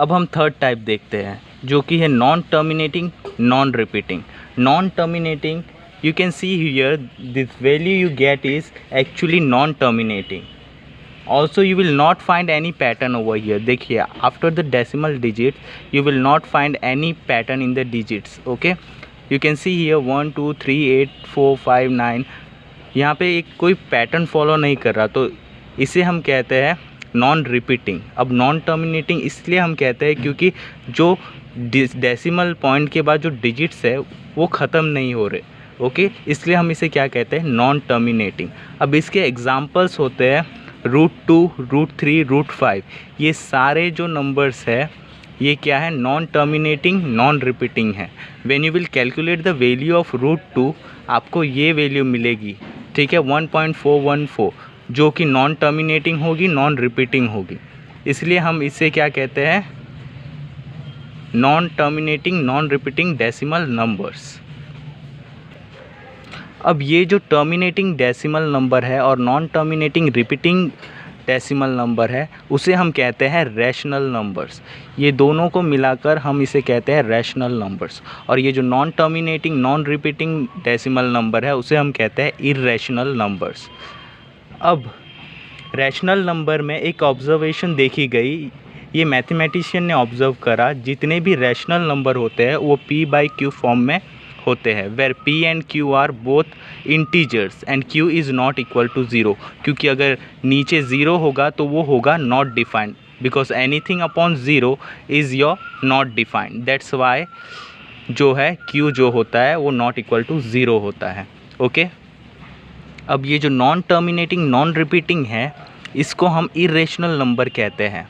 अब हम third type देखते हैं जो कि है non terminating non repeating. Non terminating, you can see here this value you get is actually non terminating. Also you will not find any pattern over here. देखिए after the decimal digits you will not find any pattern in the digits. Okay, you can see here 1 2 3 8 4 5 9, यहाँ पे एक कोई pattern follow नहीं कर रहा, तो इसे हम कहते हैं नॉन रिपीटिंग। अब नॉन टर्मिनेटिंग इसलिए हम कहते हैं क्योंकि जो डेसिमल पॉइंट के बाद जो डिजिट्स है वो ख़त्म नहीं हो रहे। ओके, इसलिए हम इसे क्या कहते हैं, नॉन टर्मिनेटिंग। अब इसके एग्जांपल्स होते हैं √2, √3, √5। ये सारे जो नंबर्स है ये क्या है, नॉन टर्मिनेटिंग नॉन रिपीटिंग है। When you will calculate the value of √2 आपको ये वैल्यू मिलेगी, ठीक है, 1.414, जो कि नॉन टर्मिनेटिंग होगी, नॉन रिपीटिंग होगी। इसलिए हम इसे क्या कहते हैं, non terminating non repeating decimal numbers. अब ये जो टर्मिनेटिंग डेसिमल नंबर है और non terminating repeating decimal number है उसे हम कहते हैं रैशनल नंबर्स। ये दोनों को मिलाकर हम इसे कहते हैं रैशनल नंबर्स। और ये जो non terminating non repeating decimal number है उसे हम कहते हैं इर्रेशनल नंबर्स। अब रैशनल नंबर में एक ऑब्जर्वेशन देखी गई, ये मैथमेटिशियन ने ऑब्जर्व करा, जितने भी रैशनल नंबर होते हैं वो p/q फॉर्म में होते हैं, where p and q are both integers and q is not equal to 0। क्योंकि अगर नीचे 0 होगा तो वो होगा not defined, because anything upon 0 is your not defined. That's why जो है q जो होता है वो नॉट इक्वल टू 0 होता है। ओके, अब ये जो नॉन टर्मिनेटिंग नॉन रिपीटिंग है इसको हम इर्रेशनल नंबर कहते हैं।